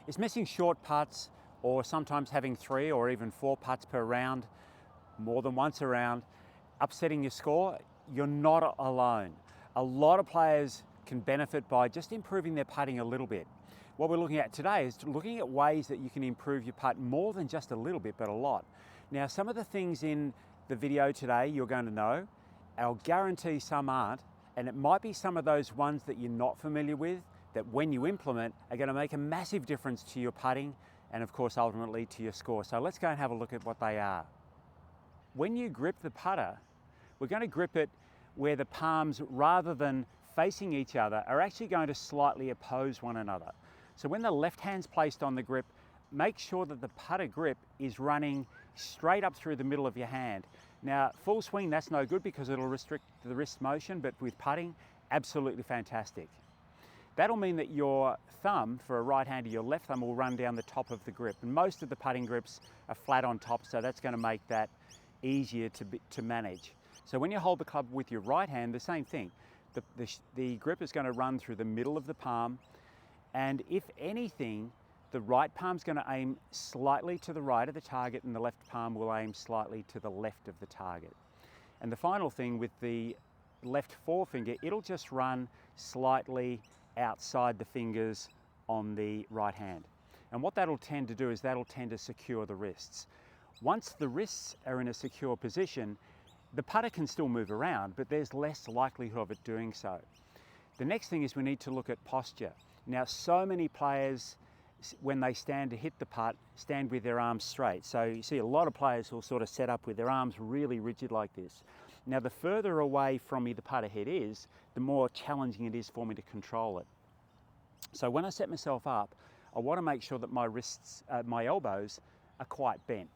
is missing short putts or sometimes having 3 or even 4 putts per round, more than once a round, upsetting your score. You're not alone. A lot of players can benefit by just improving their putting a little bit. What we're looking at today is looking at ways that you can improve your putt more than just a little bit, but a lot. Now, some of the things in the video today you're going to know. I'll guarantee some aren't, and it might be some of those ones that you're not familiar with that when you implement are going to make a massive difference to your putting and of course ultimately to your score. So let's go and have a look at what they are. When you grip the putter, we're going to grip it where the palms, rather than facing each other, are actually going to slightly oppose one another. So when the left hand's placed on the grip, make sure that the putter grip is running straight up through the middle of your hand. Now, full swing, that's no good because it'll restrict the wrist motion, but with putting, absolutely fantastic. That'll mean that your thumb, for a right-hander, your left thumb will run down the top of the grip. And most of the putting grips are flat on top, so that's going to make that easier to manage. So when you hold the club with your right hand, the same thing. The grip is going to run through the middle of the palm, and if anything, the right palm's going to aim slightly to the right of the target and the left palm will aim slightly to the left of the target. And the final thing with the left forefinger, it'll just run slightly outside the fingers on the right hand. And what that'll tend to do is that'll tend to secure the wrists. Once the wrists are in a secure position, the putter can still move around, but there's less likelihood of it doing so. The next thing is we need to look at posture. Now, so many players, when they stand to hit the putt, stand with their arms straight. So you see a lot of players will sort of set up with their arms really rigid like this. Now, the further away from me the putter head is, the more challenging it is for me to control it. So when I set myself up, I want to make sure that my wrists, my elbows are quite bent.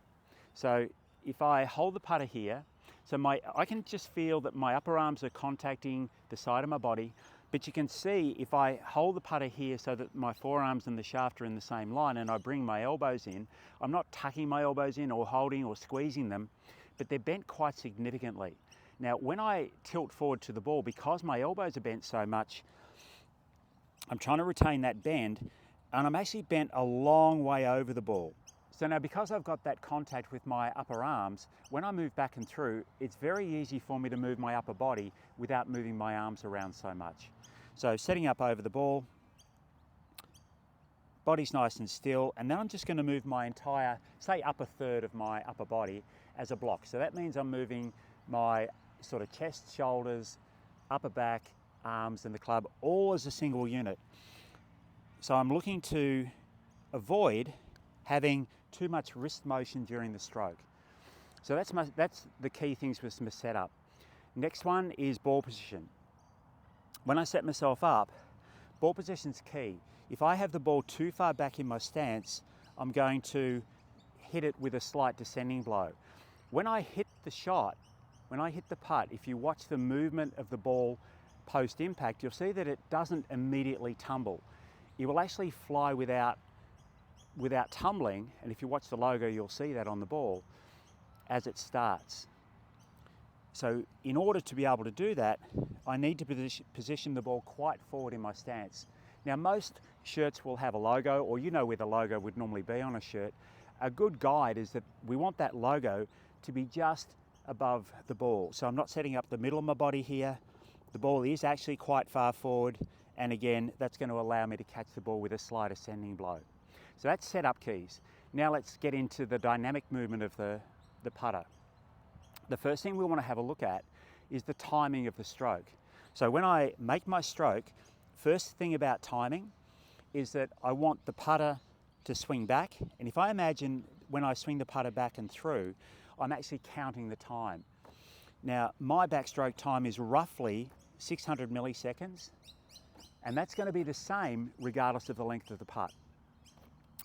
So if I hold the putter here, so I can just feel that my upper arms are contacting the side of my body, but you can see if I hold the putter here so that my forearms and the shaft are in the same line and I bring my elbows in, I'm not tucking my elbows in or holding or squeezing them, but they're bent quite significantly. Now, when I tilt forward to the ball, because my elbows are bent so much, I'm trying to retain that bend, and I'm actually bent a long way over the ball. So now, because I've got that contact with my upper arms, when I move back and through, it's very easy for me to move my upper body without moving my arms around so much. So setting up over the ball, body's nice and still, and then I'm just going to move my entire, say, upper third of my upper body as a block. So that means I'm moving my sort of chest, shoulders, upper back, arms, and the club all as a single unit. So I'm looking to avoid having too much wrist motion during the stroke. So that's the key things with my setup. Next one is ball position. When I set myself up, ball position's key. If I have the ball too far back in my stance, I'm going to hit it with a slight descending blow. When I hit the shot, when I hit the putt, if you watch the movement of the ball post-impact, you'll see that it doesn't immediately tumble. It will actually fly without tumbling, and if you watch the logo, you'll see that on the ball as it starts. So in order to be able to do that, I need to position the ball quite forward in my stance. Now, most shirts will have a logo, or you know where the logo would normally be on a shirt. A good guide is that we want that logo to be just above the ball. So I'm not setting up the middle of my body here. The ball is actually quite far forward, and again, that's going to allow me to catch the ball with a slight ascending blow. So that's setup keys. Now let's get into the dynamic movement of the putter. The first thing we want to have a look at is the timing of the stroke. So when I make my stroke, first thing about timing is that I want the putter to swing back. And if I imagine when I swing the putter back and through, I'm actually counting the time. Now, my backstroke time is roughly 600 milliseconds, and that's going to be the same regardless of the length of the putt.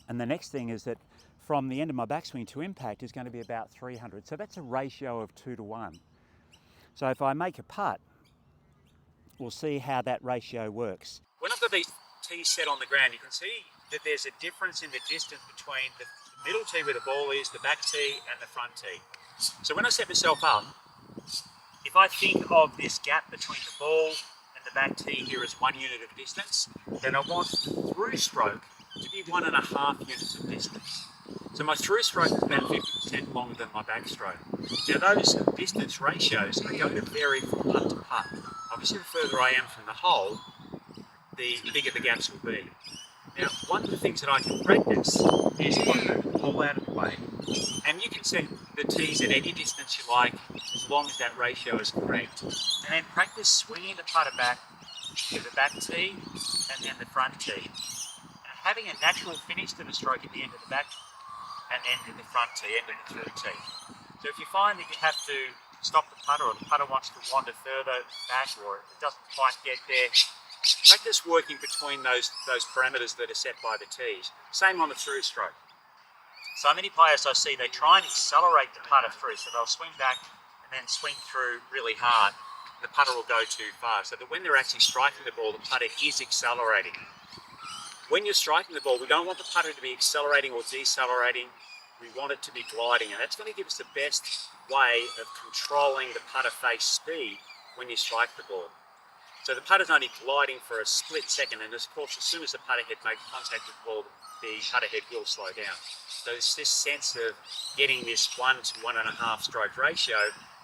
And the next thing is that from the end of my backswing to impact is going to be about 300. So that's a ratio of 2 to 1. So if I make a putt, we'll see how that ratio works. When I've got these tees set on the ground, you can see that there's a difference in the distance between the middle tee where the ball is, the back tee, and the front tee. So when I set myself up, if I think of this gap between the ball and the back tee here as 1 unit of distance, then I want the through stroke to be 1.5 units of distance. So my through stroke is about 50% longer than my backstroke. Now those distance ratios are going to vary from putt to putt. Obviously the further I am from the hole, the bigger the gaps will be. Now one of the things that I can practice is putting the ball out of the way. And you can set the tees at any distance you like, as long as that ratio is correct. And then practice swinging the putter back to the back tee and then the front tee. And having a natural finish to the stroke at the end of the back and end of the front tee, end of the third tee. So if you find that you have to stop the putter or the putter wants to wander further back or it doesn't quite get there, practice working between those parameters that are set by the tees. Same on the through stroke. So many players I see, they try and accelerate the putter through, so they'll swing back and then swing through really hard. The putter will go too far, so that when they're actually striking the ball, the putter is accelerating. When you're striking the ball, we don't want the putter to be accelerating or decelerating. We want it to be gliding, and that's going to give us the best way of controlling the putter face speed when you strike the ball. So the putter's only gliding for a split second, and of course, as soon as the putter head makes contact with the ball, the putter head will slow down. So it's this sense of getting this 1 to 1.5 stroke ratio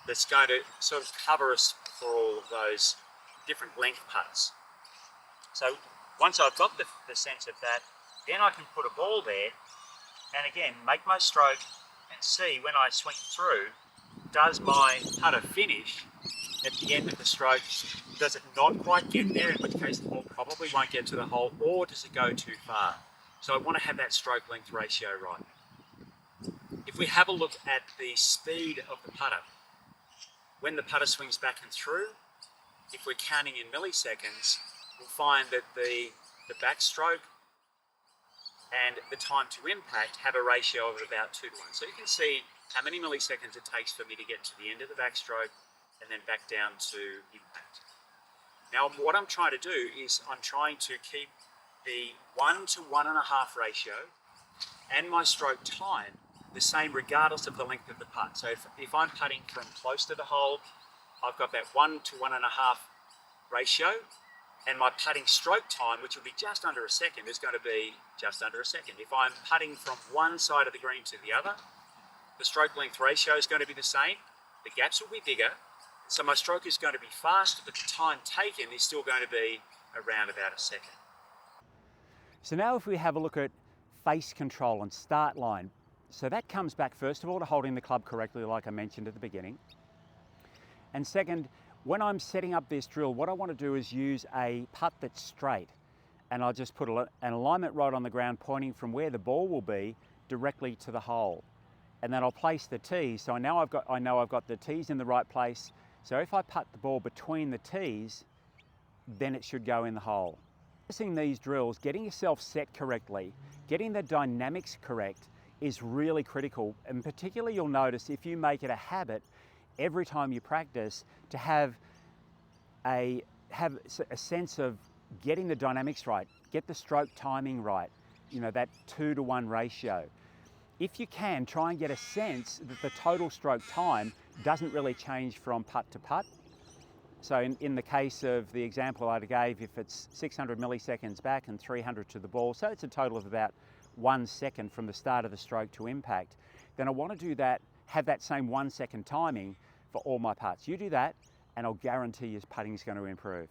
that's going to sort of cover us for all of those different length putts. So once I've got the sense of that, then I can put a ball there and again make my stroke and see when I swing through, does my putter finish at the end of the stroke? Does it not quite get there, in which case the ball probably won't get to the hole, or does it go too far? So I want to have that stroke length ratio right. If we have a look at the speed of the putter, when the putter swings back and through, if we're counting in milliseconds, we'll find that the backstroke and the time to impact have a ratio of about 2 to 1. So you can see how many milliseconds it takes for me to get to the end of the backstroke and then back down to impact. Now what I'm trying to do is I'm trying to keep the 1 to 1.5 ratio and my stroke time the same regardless of the length of the putt. So if I'm putting from close to the hole, I've got that 1 to 1.5 ratio, and my putting stroke time, which will be just under a second, is going to be just under a second. If I'm putting from one side of the green to the other, the stroke length ratio is going to be the same, the gaps will be bigger, so my stroke is going to be faster, but the time taken is still going to be around about a second. So now if we have a look at face control and start line, so that comes back first of all to holding the club correctly like I mentioned at the beginning. And second, when I'm setting up this drill, what I want to do is use a putt that's straight, and I'll just put an alignment rod on the ground pointing from where the ball will be directly to the hole. And then I'll place the tees, so I know I've got the tees in the right place. So if I putt the ball between the tees, then it should go in the hole. Practicing these drills, getting yourself set correctly, getting the dynamics correct is really critical. And particularly you'll notice if you make it a habit every time you practice to have a sense of getting the dynamics right, get the stroke timing right, you know, that 2 to 1 ratio. If you can, try and get a sense that the total stroke time doesn't really change from putt to putt. So in the case of the example I gave, if it's 600 milliseconds back and 300 to the ball, so it's a total of about 1 second from the start of the stroke to impact, then I want to do that, have that same 1 second timing for all my putts. You do that and I'll guarantee your putting is going to improve.